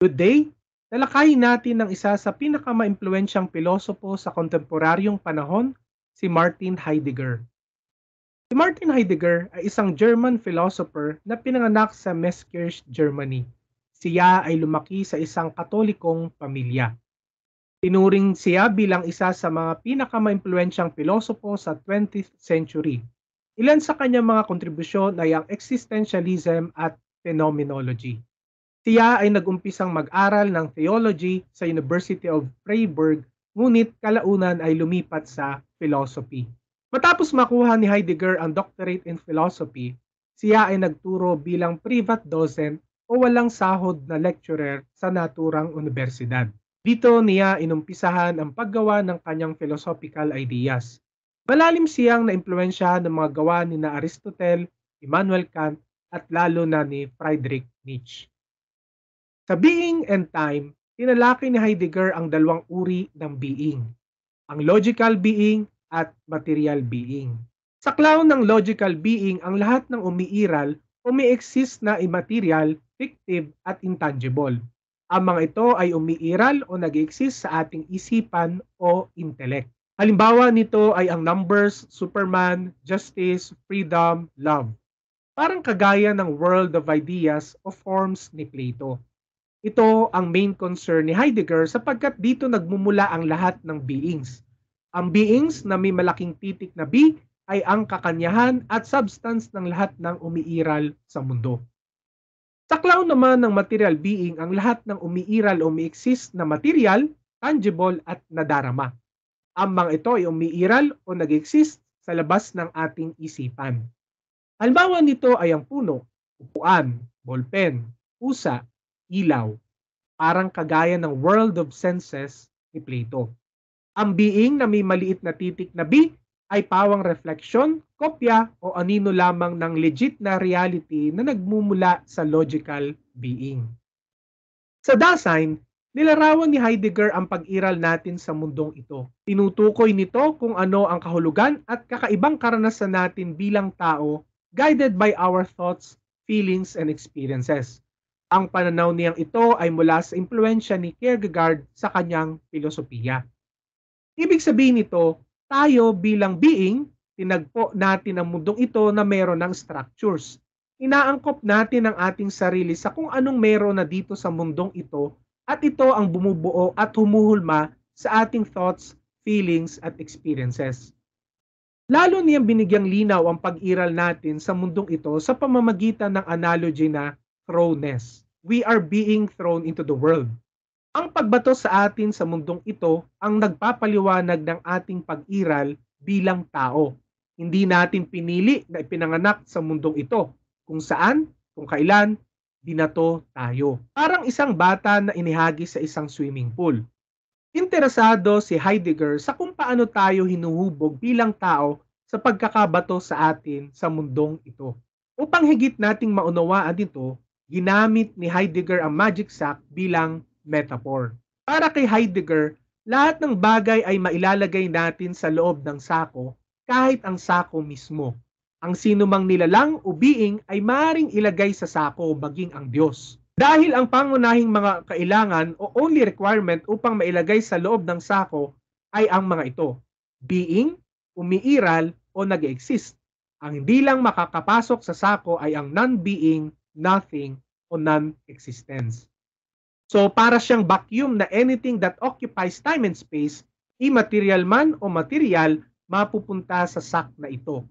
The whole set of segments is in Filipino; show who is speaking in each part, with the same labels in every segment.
Speaker 1: Good day! Talakayin natin ang isa sa pinakamaimpluwensyang pilosopo sa kontemporaryong panahon, si Martin Heidegger. Si Martin Heidegger ay isang German philosopher na pinanganak sa Meskirch, Germany. Siya ay lumaki sa isang katolikong pamilya. Tinuring siya bilang isa sa mga pinakamaimpluwensyang pilosopo sa 20th century. Ilan sa kanyang mga kontribusyon ay ang existentialism at phenomenology. Siya ay nag-umpisang mag-aral ng theology sa University of Freiburg, ngunit kalaunan ay lumipat sa philosophy. Matapos makuha ni Heidegger ang doctorate in philosophy, siya ay nagturo bilang private docent o walang sahod na lecturer sa naturang universidad. Dito niya inumpisahan ang paggawa ng kanyang philosophical ideas. Malalim siyang naimpluwensyahan ng mga gawa ni na Aristotle, Immanuel Kant at lalo na ni Friedrich Nietzsche. Sa Being and Time, tinalaki ni Heidegger ang dalawang uri ng being, ang logical being at material being. Sa klaw ng logical being, ang lahat ng umiiral o may exist na immaterial, fictive at intangible. Ang mga ito ay umiiral o nag-exist sa ating isipan o intellect. Halimbawa nito ay ang numbers, Superman, justice, freedom, love. Parang kagaya ng world of ideas o forms ni Plato. Ito ang main concern ni Heidegger sapagkat dito nagmumula ang lahat ng beings. Ang beings na may malaking titik na B ay ang kakanyahan at substance ng lahat ng umiiral sa mundo. Sa klaw naman ng material being, ang lahat ng umiiral o umi-exist na material, tangible at nadarama. Ang mga ito ay umiiral o nag-exist sa labas ng ating isipan. Halimbawa nito ay ang puno, upuan, ballpen, pusa, ilaw, parang kagaya ng world of senses ni Plato. Ang being na may maliit na titik na B ay pawang refleksyon, kopya o anino lamang ng legit na reality na nagmumula sa logical being. Sa Dasein, nilarawan ni Heidegger ang pag-iral natin sa mundong ito. Tinutukoy nito kung ano ang kahulugan at kakaibang karanasan natin bilang tao guided by our thoughts, feelings, and experiences. Ang pananaw niyang ito ay mula sa impluensya ni Kierkegaard sa kanyang filosofiya. Ibig sabihin nito, tayo bilang being, tinagpo natin ang mundong ito na meron ng structures. Inaangkop natin ang ating sarili sa kung anong meron na dito sa mundong ito at ito ang bumubuo at humuhulma sa ating thoughts, feelings at experiences. Lalo niyang binigyang linaw ang pag-iral natin sa mundong ito sa pamamagitan ng analogy na thrownness. We are being thrown into the world. Ang pagbato sa atin sa mundong ito ang nagpapaliwanag ng ating pag-iral bilang tao. Hindi natin pinili na ipinanganak sa mundong ito kung saan, kung kailan, binato tayo. Parang isang bata na inihagi sa isang swimming pool. Interesado si Heidegger sa kung paano tayo hinuhubog bilang tao sa pagkakabato sa atin sa mundong ito. Upang higit nating maunawaan ito, ginamit ni Heidegger ang magic sack bilang metaphor. Para kay Heidegger, lahat ng bagay ay mailalagay natin sa loob ng sako kahit ang sako mismo. Ang sinumang nilalang o being ay maaaring ilagay sa sako maging ang Diyos. Dahil ang pangunahing mga kailangan o only requirement upang mailagay sa loob ng sako ay ang mga ito: being, umiiral o nag-exist. Ang hindi lang makakapasok sa sako ay ang non-being, nothing o non-existence. So para siyang vacuum na anything that occupies time and space, immaterial man o material, mapupunta sa sack na ito.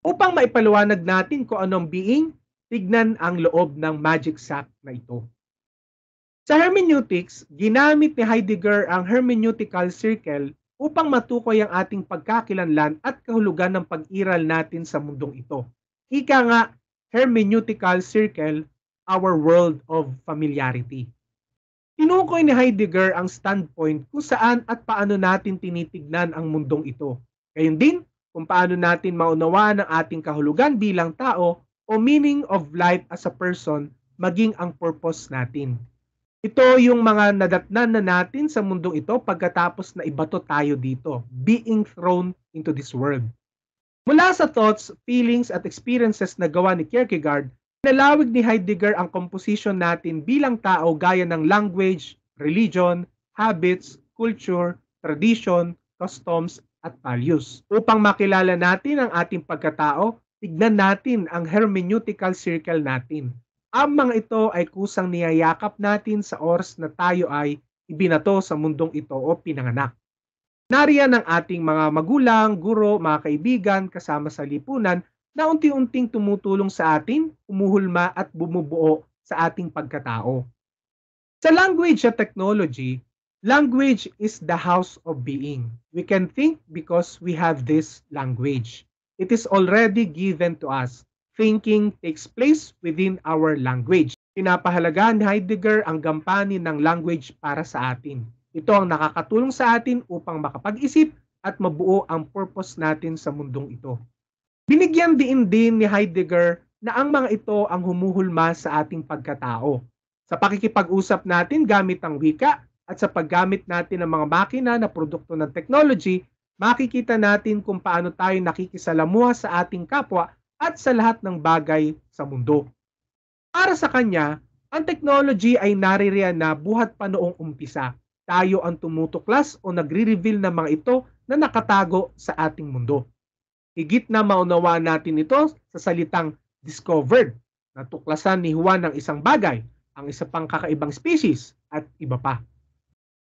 Speaker 1: Upang maipaliwanag natin kung anong being, tignan ang loob ng magic sack na ito. Sa hermeneutics, ginamit ni Heidegger ang hermeneutical circle upang matukoy ang ating pagkakilanlan at kahulugan ng pag-iral natin sa mundong ito. Ika nga, hermeneutical circle, our world of familiarity. Tinukoy ni Heidegger ang standpoint kung saan at paano natin tinitignan ang mundong ito. Gayun din, kung paano natin maunawaan ang ating kahulugan bilang tao o meaning of life as a person, maging ang purpose natin. Ito yung mga nadatnan na natin sa mundong ito pagkatapos na ibato tayo dito, being thrown into this world. Mula sa thoughts, feelings at experiences na gawa ni Kierkegaard, Nalawig ni Heidegger ang composition natin bilang tao gaya ng language, religion, habits, culture, tradition, customs, at values. Upang makilala natin ang ating pagkatao, tignan natin ang hermeneutical circle natin. Ang mga ito ay kusang niyayakap natin sa oras na tayo ay ibinato sa mundong ito o pinanganak. Nariyan ang ating mga magulang, guro, mga kaibigan, kasama sa lipunan na unti-unting tumutulong sa atin, umuhulma at bumubuo sa ating pagkatao. Sa language at technology, language is the house of being. We can think because we have this language. It is already given to us. Thinking takes place within our language. Pinapahalagahan ni Heidegger ang gampanin ng language para sa atin. Ito ang nakakatulong sa atin upang makapag-isip at mabuo ang purpose natin sa mundong ito. Binigyan din ni Heidegger na ang mga ito ang humuhulma sa ating pagkatao. Sa pakikipag-usap natin gamit ang wika at sa paggamit natin ng mga makina na produkto ng technology, makikita natin kung paano tayo nakikisalamuha sa ating kapwa at sa lahat ng bagay sa mundo. Para sa kanya, ang technology ay naririyan na buhat pa noong umpisa. Tayo ang tumutuklas o nagre-reveal ng mga ito na nakatago sa ating mundo. Higit na maunawaan natin ito sa salitang discovered, natuklasan ni Juan ng isang bagay, ang isa pang kakaibang species, at iba pa.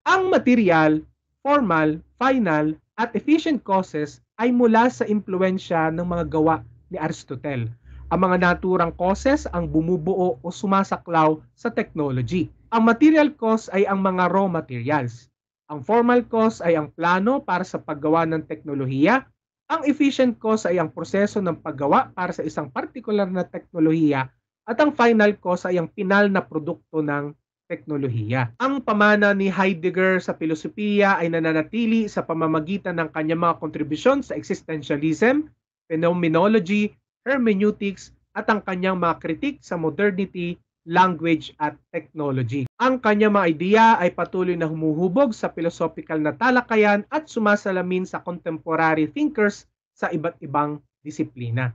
Speaker 1: Ang material, formal, final, at efficient causes ay mula sa impluensya ng mga gawa ni Aristotle. Ang mga naturang causes ang bumubuo o sumasaklaw sa technology. Ang material cause ay ang mga raw materials. Ang formal cause ay ang plano para sa paggawa ng teknolohiya. Ang efficient cause ay ang proseso ng paggawa para sa isang partikular na teknolohiya. At ang final cause ay ang pinal na produkto ng teknolohiya. Ang pamana ni Heidegger sa filosofiya ay nananatili sa pamamagitan ng kanyang mga kontribusyon sa existentialism, phenomenology, hermeneutics, at ang kanyang mga kritik sa modernity, language, at technology. Ang kanyang mga ideya ay patuloy na humuhubog sa philosophical na talakayan at sumasalamin sa contemporary thinkers sa iba't ibang disiplina.